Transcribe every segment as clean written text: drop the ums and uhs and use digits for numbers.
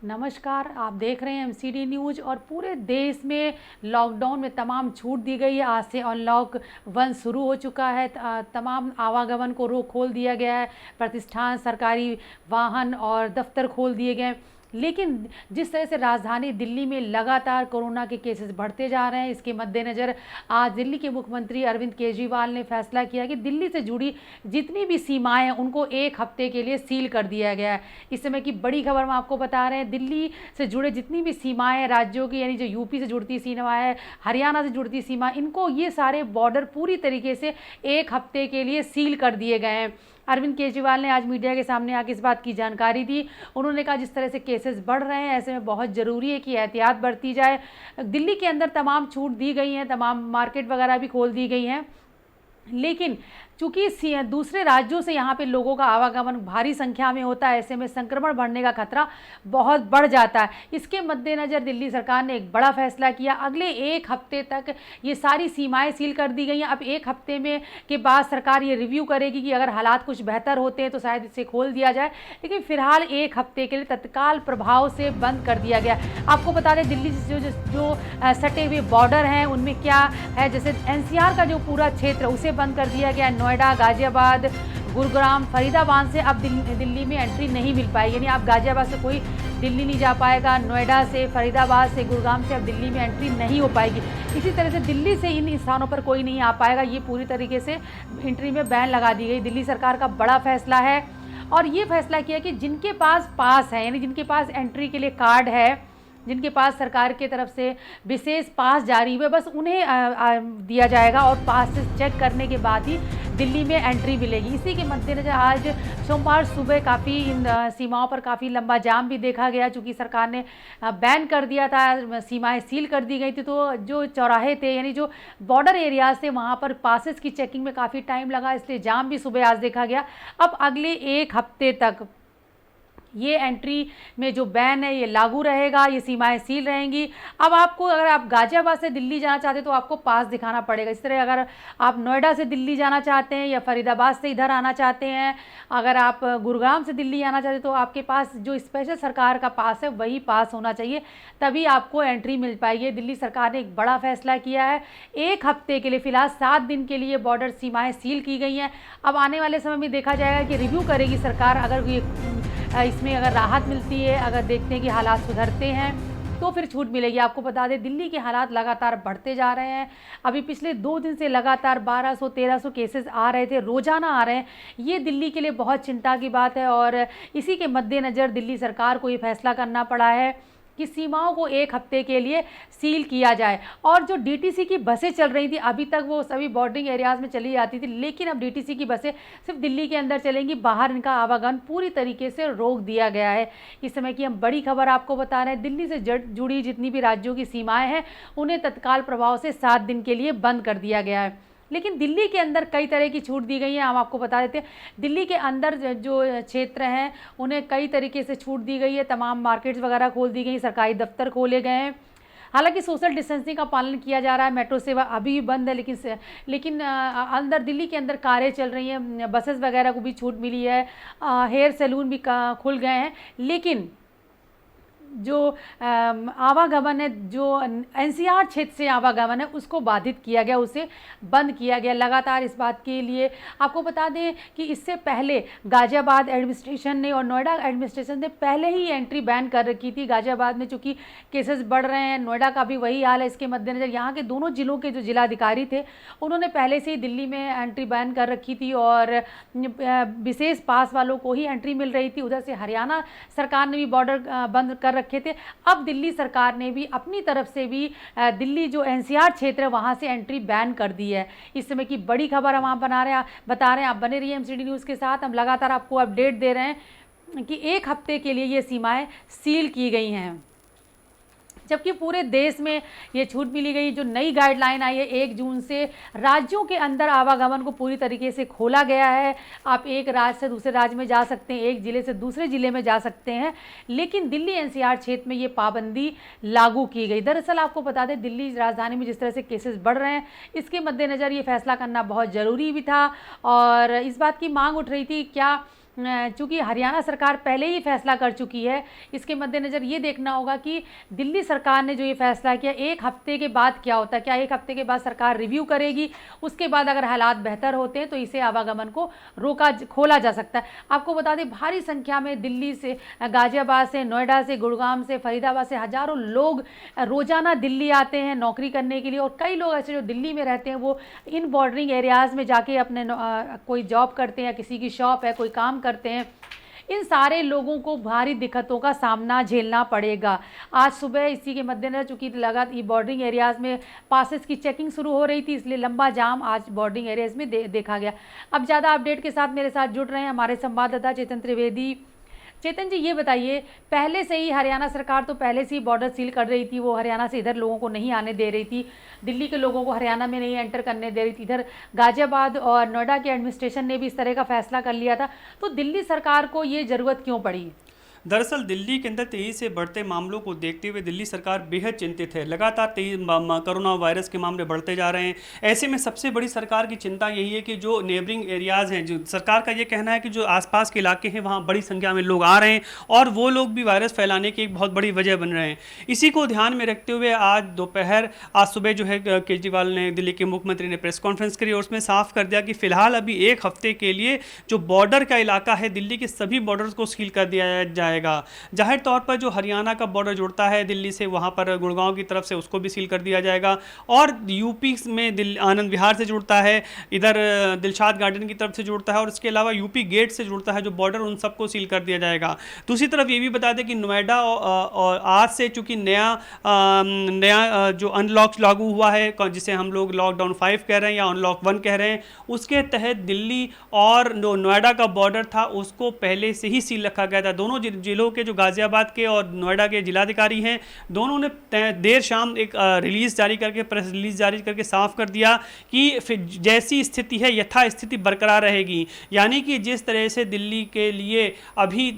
नमस्कार, आप देख रहे हैं एमसीडी न्यूज़। और पूरे देश में लॉकडाउन में तमाम छूट दी गई है। आज से अनलॉक 1 शुरू हो चुका है। तमाम आवागमन को रोक खोल दिया गया है। प्रतिष्ठान, सरकारी वाहन और दफ्तर खोल दिए गए हैं। लेकिन जिस तरह से राजधानी दिल्ली में लगातार कोरोना के केसेस बढ़ते जा रहे हैं, इसके मद्देनज़र आज दिल्ली के मुख्यमंत्री अरविंद केजरीवाल ने फैसला किया कि दिल्ली से जुड़ी जितनी भी सीमाएं हैं उनको 1 हफ्ते के लिए सील कर दिया गया है। इस समय की बड़ी खबर हम आपको बता रहे हैं। दिल्ली से जुड़े जितनी भी सीमाएं राज्यों की, यानी जो यूपी से जुड़ती सीमा है, हरियाणा से जुड़ती सीमा, इनको ये सारे बॉर्डर पूरी तरीके से 1 हफ्ते के लिए सील कर दिए गए हैं। अरविंद केजरीवाल ने आज मीडिया के सामने आके इस बात की जानकारी दी। उन्होंने कहा जिस तरह से केसेस बढ़ रहे हैं, ऐसे में बहुत ज़रूरी है कि एहतियात बरती जाए। दिल्ली के अंदर तमाम छूट दी गई हैं, तमाम मार्केट वगैरह भी खोल दी गई हैं। लेकिन चूंकि दूसरे राज्यों से यहाँ पे लोगों का आवागमन भारी संख्या में होता है, ऐसे में संक्रमण बढ़ने का खतरा बहुत बढ़ जाता है। इसके मद्देनज़र दिल्ली सरकार ने एक बड़ा फैसला किया। अगले 1 हफ्ते तक ये सारी सीमाएं सील कर दी गई हैं। अब 1 हफ्ते में के बाद सरकार ये रिव्यू करेगी कि अगर हालात कुछ बेहतर होते हैं तो शायद इसे खोल दिया जाए। लेकिन फिलहाल 1 हफ्ते के लिए तत्काल प्रभाव से बंद कर दिया गया। आपको बता दें, दिल्ली से जो सटे हुए बॉर्डर हैं उनमें क्या है, जैसे एनसीआर का जो पूरा क्षेत्र उसे बंद कर दिया गया। नोएडा, गाजियाबाद, गुरुग्राम, फरीदाबाद से अब दिल्ली में एंट्री नहीं मिल पाएगी। यानी आप गाजियाबाद से कोई दिल्ली नहीं जा पाएगा। नोएडा से, फरीदाबाद से, गुरुग्राम से अब दिल्ली में एंट्री नहीं हो पाएगी। इसी तरह से दिल्ली से इन स्थानों पर कोई नहीं आ पाएगा। ये पूरी तरीके से एंट्री में बैन लगा दी गई। दिल्ली सरकार का बड़ा फैसला है। और ये फैसला किया कि जिनके पास पास है, यानी जिनके पास एंट्री के लिए कार्ड है, जिनके पास सरकार की तरफ से विशेष पास जारी हुए, बस उन्हें दिया जाएगा और पास से चेक करने के बाद ही दिल्ली में एंट्री मिलेगी। इसी के मद्देनजर आज सोमवार सुबह काफ़ी इन सीमाओं पर काफ़ी लंबा जाम भी देखा गया। चूँकि सरकार ने बैन कर दिया था, सीमाएं सील कर दी गई थी, तो जो चौराहे थे, यानी जो बॉर्डर एरियाज थे, वहाँ पर पासेस की चेकिंग में काफ़ी टाइम लगा, इसलिए जाम भी सुबह आज देखा गया। अब अगले 1 हफ्ते तक ये एंट्री में जो बैन है ये लागू रहेगा, ये सीमाएं सील रहेंगी। अब आपको, अगर आप गाजियाबाद से दिल्ली जाना चाहते हैं तो आपको पास दिखाना पड़ेगा। इस तरह अगर आप नोएडा से दिल्ली जाना चाहते हैं या फरीदाबाद से इधर आना चाहते हैं, अगर आप गुरुग्राम से दिल्ली आना चाहते हैं, तो आपके पास जो स्पेशल सरकार का पास है वही पास होना चाहिए, तभी आपको एंट्री मिल पाएगी। दिल्ली सरकार ने एक बड़ा फैसला किया है। 1 हफ्ते के लिए, फिलहाल 7 दिन के लिए बॉर्डर सीमाएँ सील की गई हैं। अब आने वाले समय में देखा जाएगा कि रिव्यू करेगी सरकार। अगर ये इसमें अगर राहत मिलती है, अगर देखते हैं कि हालात सुधरते हैं, तो फिर छूट मिलेगी। आपको बता दें, दिल्ली के हालात लगातार बढ़ते जा रहे हैं। अभी पिछले 2 दिन से लगातार 1200-1300 केसेस आ रहे थे, रोजाना आ रहे हैं। ये दिल्ली के लिए बहुत चिंता की बात है। और इसी के मद्देनज़र दिल्ली सरकार को ये फैसला करना पड़ा है कि सीमाओं को 1 हफ्ते के लिए सील किया जाए। और जो डीटीसी की बसें चल रही थी, अभी तक वो सभी बॉर्डरिंग एरियाज़ में चली जाती थी, लेकिन अब डीटीसी की बसें सिर्फ दिल्ली के अंदर चलेंगी, बाहर इनका आवागमन पूरी तरीके से रोक दिया गया है। इस समय की हम बड़ी खबर आपको बता रहे हैं। दिल्ली से जुड़ी जितनी भी राज्यों की सीमाएँ हैं उन्हें तत्काल प्रभाव से 7 दिन के लिए बंद कर दिया गया है। लेकिन दिल्ली के अंदर कई तरह की छूट दी गई है। हम आपको बता देते हैं, दिल्ली के अंदर जो क्षेत्र हैं उन्हें कई तरीके से छूट दी गई है। तमाम मार्केट्स वगैरह खोल दी गई, सरकारी दफ्तर खोले गए हैं। हालांकि सोशल डिस्टेंसिंग का पालन किया जा रहा है। मेट्रो सेवा अभी भी बंद है, लेकिन अंदर दिल्ली के अंदर कारें चल रही हैं, बसेस वगैरह को भी छूट मिली है। हेयर सैलून भी खुल गए हैं। लेकिन जो आवागमन है, जो एनसीआर क्षेत्र से आवागमन है, उसको बाधित किया गया, उसे बंद किया गया लगातार। इस बात के लिए आपको बता दें कि इससे पहले गाजियाबाद एडमिनिस्ट्रेशन ने और नोएडा एडमिनिस्ट्रेशन ने पहले ही एंट्री बैन कर रखी थी। गाजियाबाद में चूँकि केसेस बढ़ रहे हैं, नोएडा का भी वही हाल है। इसके मद्देनज़र यहाँ के दोनों जिलों के जो जिलाधिकारी थे उन्होंने पहले से ही दिल्ली में एंट्री बैन कर रखी थी और विशेष पास वालों को ही एंट्री मिल रही थी। उधर से हरियाणा सरकार ने भी बॉर्डर बंद कर रखे थे। अब दिल्ली सरकार ने भी अपनी तरफ से भी दिल्ली जो एनसीआर क्षेत्र है वहां से एंट्री बैन कर दी है। इस समय की बड़ी खबर हम आप बता रहे हैं। आप बने रहिए एमसीडी न्यूज़ के साथ। हम लगातार आपको अपडेट दे रहे हैं कि 1 हफ्ते के लिए ये सीमाएं सील की गई हैं, जबकि पूरे देश में ये छूट मिली गई। जो नई गाइडलाइन आई है 1 जून से, राज्यों के अंदर आवागमन को पूरी तरीके से खोला गया है। आप एक राज्य से दूसरे राज्य में जा सकते हैं, एक ज़िले से दूसरे ज़िले में जा सकते हैं, लेकिन दिल्ली एनसीआर क्षेत्र में ये पाबंदी लागू की गई। दरअसल आपको बता दें, दिल्ली राजधानी में जिस तरह से केसेस बढ़ रहे हैं, इसके मद्देनज़र ये फैसला करना बहुत ज़रूरी भी था। और इस बात की मांग उठ रही थी, क्या चूँकि हरियाणा सरकार पहले ही फैसला कर चुकी है, इसके मद्देनज़र ये देखना होगा कि दिल्ली सरकार ने जो ये फैसला किया, 1 हफ्ते के बाद क्या होता है। क्या 1 हफ्ते के बाद सरकार रिव्यू करेगी, उसके बाद अगर हालात बेहतर होते हैं तो इसे आवागमन को खोला जा सकता है। आपको बता दें, भारी संख्या में दिल्ली से, गाजियाबाद से, नोएडा से, गुड़गांव से, फरीदाबाद से हज़ारों लोग रोज़ाना दिल्ली आते हैं नौकरी करने के लिए, और कई लोग ऐसे जो दिल्ली में रहते हैं वो इन बॉर्डरिंग एरियाज़ में जाके अपने कोई जॉब करते हैं, किसी की शॉप है, कोई काम करते हैं। इन सारे लोगों को भारी दिक्कतों का सामना झेलना पड़ेगा। आज सुबह इसी के मद्देनज़र चूँकि लगातार बॉर्डरिंग एरियाज़ में पासेस की चेकिंग शुरू हो रही थी, इसलिए लंबा जाम आज बॉर्डरिंग एरियाज़ में देखा गया। अब ज़्यादा अपडेट के साथ मेरे साथ जुड़ रहे हैं हमारे संवाददाता चेतन त्रिवेदी। चेतन जी, ये बताइए, पहले से ही हरियाणा सरकार तो पहले से ही बॉर्डर सील कर रही थी, वो हरियाणा से इधर लोगों को नहीं आने दे रही थी, दिल्ली के लोगों को हरियाणा में नहीं एंटर करने दे रही थी। इधर गाजियाबाद और नोएडा के एडमिनिस्ट्रेशन ने भी इस तरह का फैसला कर लिया था, तो दिल्ली सरकार को ये ज़रूरत क्यों पड़ी? दरअसल दिल्ली के अंदर तेजी से बढ़ते मामलों को देखते हुए दिल्ली सरकार बेहद चिंतित है। लगातार कोरोना वायरस के मामले बढ़ते जा रहे हैं। ऐसे में सबसे बड़ी सरकार की चिंता यही है कि जो नेबरिंग एरियाज़ हैं, जो सरकार का ये कहना है कि जो आसपास के इलाके हैं वहाँ बड़ी संख्या में लोग आ रहे हैं और वो लोग भी वायरस फैलाने की एक बहुत बड़ी वजह बन रहे हैं। इसी को ध्यान में रखते हुए आज सुबह जो है केजरीवाल ने, दिल्ली के मुख्यमंत्री ने प्रेस कॉन्फ्रेंस करी और उसमें साफ कर दिया कि फिलहाल अभी 1 हफ्ते के लिए जो बॉर्डर का इलाका है, दिल्ली के सभी बॉर्डर्स को सील कर दिया जाएगा। जाहिर तौर पर जो हरियाणा का बॉर्डर जुड़ता है दिल्ली से, वहां पर गुड़गांव की तरफ से उसको भी सील कर दिया जाएगा, और यूपी में आनंद विहार से जुड़ता है, इधर दिलशाद गार्डन की तरफ से जुड़ता है, और इसके अलावा यूपी गेट से जुड़ता है जो बॉर्डर, उन सबको सील कर दिया जाएगा। दूसरी तरफ ये भी बता दें कि नोएडा और आज से चूंकि नया जो अनलॉक लागू हुआ है, जिसे हम लोग लॉकडाउन 5 कह रहे हैं या अनलॉक 1 कह रहे हैं, उसके तहत दिल्ली और नोएडा का बॉर्डर था उसको पहले से ही सील रखा गया था। दोनों जिलों के जो गाजियाबाद के और नोएडा के जिलाधिकारी हैं, दोनों ने देर शाम एक रिलीज जारी करके, प्रेस रिलीज जारी करके साफ कर दिया कि फिर जैसी स्थिति है यथा स्थिति बरकरार रहेगी। यानी कि जिस तरह से दिल्ली के लिए अभी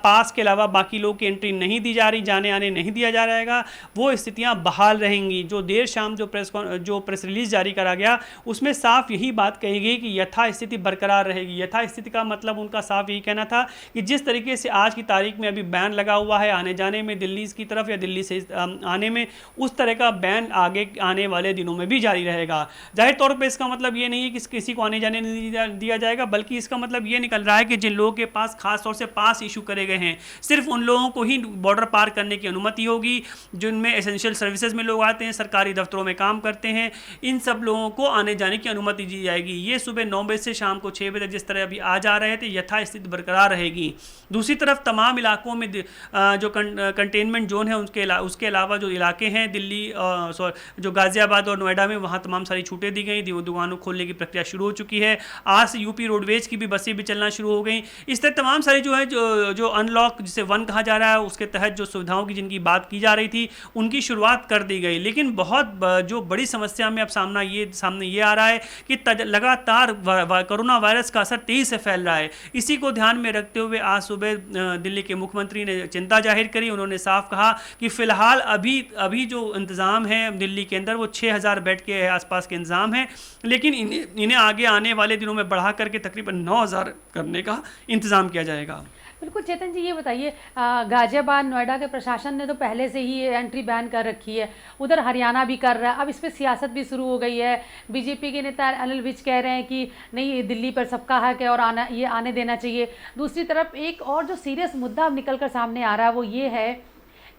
पास के अलावा बाकी लोग की एंट्री नहीं दी जा रही, जाने आने नहीं दिया जा रहेगा, वो स्थितियां बहाल रहेंगी। जो देर शाम जो प्रेस रिलीज जारी करा गया उसमें साफ यही बात कही गई कि यथा स्थिति बरकरार रहेगी। यथा स्थिति का मतलब उनका साफ यही कहना था कि जिस तरीके से आज की तारीख में अभी बैन लगा हुआ है आने जाने में दिल्ली की तरफ या दिल्ली से आने में, उस तरह का बैन आगे आने वाले दिनों में भी जारी रहेगा। जाहिर तौर पर इसका मतलब ये नहीं है कि किसी को आने जाने नहीं दिया जाएगा, बल्कि इसका मतलब ये निकल रहा है कि जिन लोगों के पास खास तौर से पास इशू करे गए हैं, सिर्फ उन लोगों को ही बॉर्डर पार करने की अनुमति होगी जिनमें एसेंशियल सर्विसेज में लोग आते हैं, सरकारी दफ्तरों में काम करते हैं, इन सब लोगों को आने जाने की अनुमति दी जाएगी। ये सुबह 9 बजे से शाम को 6 बजे तक जिस तरह अभी आ जा रहे थे, यथास्थिति बरकरार रहेगी। दूसरी तरफ तमाम इलाकों में जो कंटेनमेंट जोन है उसके अलावा जो इलाके हैं दिल्ली जो गाजियाबाद और नोएडा में, वहाँ तमाम सारी छूटें दी गई, दुकानों खोलने की प्रक्रिया शुरू हो चुकी है। आज से यूपी रोडवेज की भी बसें भी चलना शुरू हो गई। इस तरह तमाम सारी जो है जो अनलॉक जिसे 1 कहा जा रहा है, उसके तहत जो सुविधाओं की जिनकी बात की जा रही थी उनकी शुरुआत कर दी गई। लेकिन बहुत जो बड़ी समस्या में अब सामने ये आ रहा है कि लगातार कोरोना वायरस का असर तेजी से फैल रहा है। इसी को ध्यान में रखते हुए आज सुबह दिल्ली के मुख्यमंत्री ने चिंता जाहिर करी। उन्होंने साफ कहा कि फिलहाल अभी जो इंतज़ाम है दिल्ली के अंदर वो 6000 बेड के आसपास के इंतज़ाम है, लेकिन इन्हें आगे आने वाले दिनों में बढ़ा करके तकरीबन 9000 करने का इंतज़ाम किया जाएगा। बिल्कुल चेतन जी, ये बताइए, गाजियाबाद नोएडा के प्रशासन ने तो पहले से ही एंट्री बैन कर रखी है, उधर हरियाणा भी कर रहा है, अब इस पर सियासत भी शुरू हो गई है। बीजेपी के नेता अनिल विज कह रहे हैं कि नहीं, दिल्ली पर सबका हक है और आने देना चाहिए। दूसरी तरफ एक और जो सीरियस मुद्दा अब निकल कर सामने आ रहा है वो ये है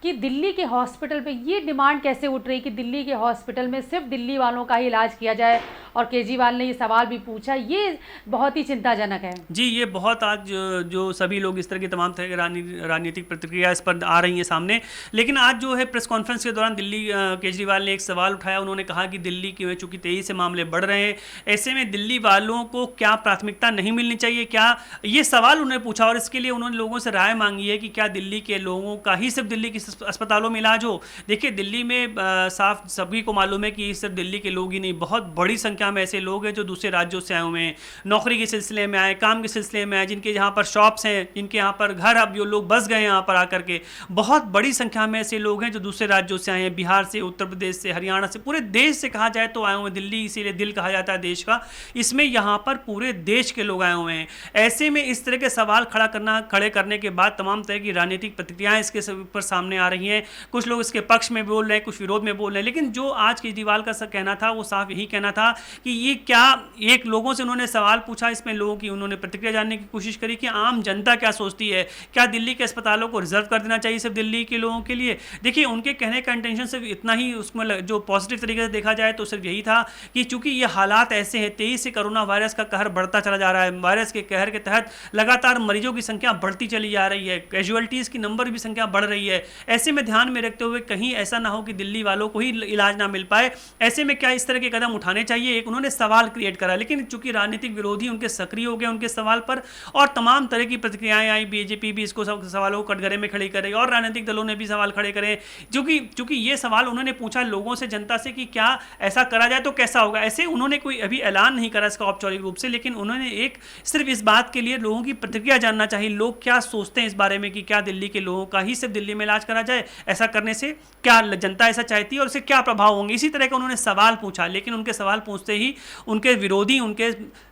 कि दिल्ली के हॉस्पिटल पे ये डिमांड कैसे उठ रही कि दिल्ली के हॉस्पिटल में सिर्फ दिल्ली वालों का ही इलाज किया जाए, और केजरीवाल ने ये सवाल भी पूछा। ये बहुत ही चिंताजनक है। जी, ये बहुत आज जो सभी लोग इस तरह की तमाम तरह की राजनीतिक प्रतिक्रिया इस पर आ रही है सामने। लेकिन आज जो है प्रेस कॉन्फ्रेंस के दौरान दिल्ली केजरीवाल ने एक सवाल उठाया। उन्होंने कहा कि दिल्ली की चूँकि तेजी से मामले बढ़ रहे हैं, ऐसे में दिल्ली वालों को क्या प्राथमिकता नहीं मिलनी चाहिए, क्या, ये सवाल उन्होंने पूछा। और इसके लिए उन्होंने लोगों से राय मांगी है कि क्या दिल्ली के लोगों का ही सिर्फ दिल्ली की अस्पतालों में इलाज हो। देखिए, दिल्ली में साफ सभी को मालूम है कि सिर्फ दिल्ली के लोग ही नहीं, बहुत बड़ी संख्या संख्या में ऐसे लोग हैं जो दूसरे राज्यों से आए हुए हैं, नौकरी के सिलसिले में आए, काम के सिलसिले में आए, जिनके यहाँ पर शॉप्स हैं, जिनके यहाँ पर घर, अब जो लोग बस गए यहाँ पर आकर के, बहुत बड़ी संख्या में ऐसे लोग हैं जो दूसरे राज्यों से आए हैं, बिहार से, उत्तर प्रदेश से, हरियाणा से, पूरे देश से कहा जाए तो आए हुए। दिल्ली इसीलिए दिल कहा जाता है देश का, इसमें यहाँ पर पूरे देश के लोग आए हुए हैं। ऐसे में इस तरह के सवाल खड़े करने के बाद तमाम तरह की राजनीतिक प्रतिक्रियाएं इसके ऊपर सामने आ रही हैं। कुछ लोग इसके पक्ष में बोल रहे हैं, कुछ विरोध में बोल रहे हैं, लेकिन जो आज केजरीवाल का कहना था वो साफ यही कहना था कि ये क्या, एक लोगों से उन्होंने सवाल पूछा, इसमें लोगों की उन्होंने प्रतिक्रिया जानने की कोशिश करी कि आम जनता क्या सोचती है, क्या दिल्ली के अस्पतालों को रिजर्व कर देना चाहिए सिर्फ दिल्ली के लोगों के लिए। देखिए, उनके कहने का इंटेंशन सिर्फ इतना ही, उसमें जो पॉजिटिव तरीके से देखा जाए तो सिर्फ यही था कि चूंकि ये हालात ऐसे हैं, तेजी से कोरोना वायरस का कहर बढ़ता चला जा रहा है, वायरस के कहर के तहत लगातार मरीजों की संख्या बढ़ती चली जा रही है, कैजुअलिटीज़ की नंबर भी संख्या बढ़ रही है। ऐसे में ध्यान में रखते हुए कहीं ऐसा ना हो कि दिल्ली वालों को ही इलाज ना मिल पाए, ऐसे में क्या इस तरह के कदम उठाने चाहिए, एक उन्होंने सवाल क्रिएट करा। लेकिन चूंकि राजनीतिक विरोधी उनके सक्रिय हो गए उनके सवाल पर, और तमाम तरह की प्रतिक्रियाएं आई, बीजेपी भी इसको सवालों को कटघरे में खड़ी करे और राजनीतिक दलों ने भी सवाल खड़े करे, क्योंकि ये सवाल उन्होंने पूछा लोगों से, जनता से, कि क्या ऐसा करा जाए तो कैसा होगा। ऐसे उन्होंने कोई अभी ऐलान नहीं करा इसका औपचारिक रूप से, लेकिन उन्होंने एक सिर्फ इस बात के लिए लोगों की प्रतिक्रिया जानना चाहिए, लोग क्या सोचते हैं इस बारे में कि क्या दिल्ली के लोगों का ही सिर्फ दिल्ली में इलाज करा जाए, ऐसा करने से क्या जनता ऐसा चाहती है और इससे क्या प्रभाव होंगे, इसी तरह का उन्होंने सवाल पूछा। लेकिन उनके सवाल पूछते ही उनके विरोधी उनके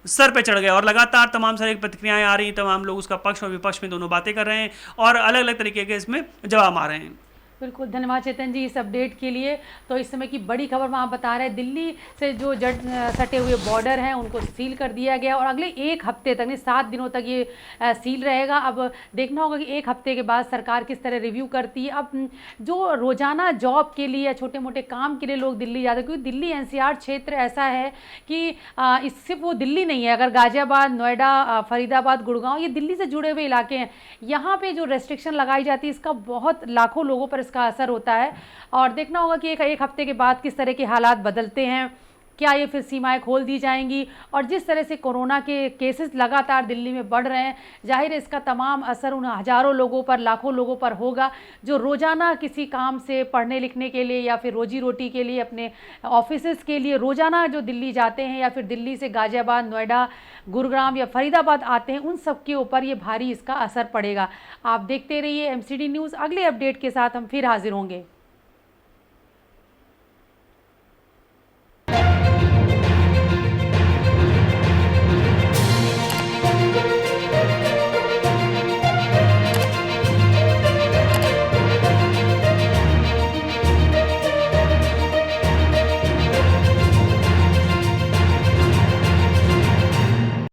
सर पे चढ़ गए और लगातार तमाम सारी प्रतिक्रियाएं आ रही, तमाम लोग उसका पक्ष और विपक्ष में दोनों बातें कर रहे हैं और अलग अलग तरीके के इसमें जवाब आ रहे हैं। बिल्कुल, धन्यवाद चेतन जी इस अपडेट के लिए। तो इस समय की बड़ी खबर वहाँ बता रहे हैं, दिल्ली से जो सटे हुए बॉर्डर हैं उनको सील कर दिया गया और अगले एक हफ्ते तक, नहीं 7 दिनों तक ये सील रहेगा। अब देखना होगा कि एक हफ्ते के बाद सरकार किस तरह रिव्यू करती है। अब जो रोज़ाना जॉब के लिए या छोटे मोटे काम के लिए लोग दिल्ली जाते हैं, क्योंकि दिल्ली NCR क्षेत्र ऐसा है कि सिर्फ वो दिल्ली नहीं है, अगर गाज़ियाबाद, नोएडा, फरीदाबाद, गुड़गांव, ये दिल्ली से जुड़े हुए इलाके हैं। यहाँ पे जो रेस्ट्रिक्शन लगाई जाती है इसका बहुत लाखों लोगों पर इसका असर होता है और देखना होगा कि एक हफ्ते के बाद किस तरह के हालात बदलते हैं, क्या ये फिर सीमाएं खोल दी जाएंगी। और जिस तरह से कोरोना के केसेस लगातार दिल्ली में बढ़ रहे हैं, जाहिर है इसका तमाम असर उन हज़ारों लोगों पर, लाखों लोगों पर होगा जो रोज़ाना किसी काम से, पढ़ने लिखने के लिए या फिर रोजी रोटी के लिए, अपने ऑफिसेज़ के लिए रोज़ाना जो दिल्ली जाते हैं या फिर दिल्ली से गाज़ियाबाद, नोएडा, गुरुग्राम या फरीदाबाद आते हैं, उन सब के ऊपर ये भारी इसका असर पड़ेगा। आप देखते रहिए MCD न्यूज़। अगले अपडेट के साथ हम फिर हाजिर होंगे।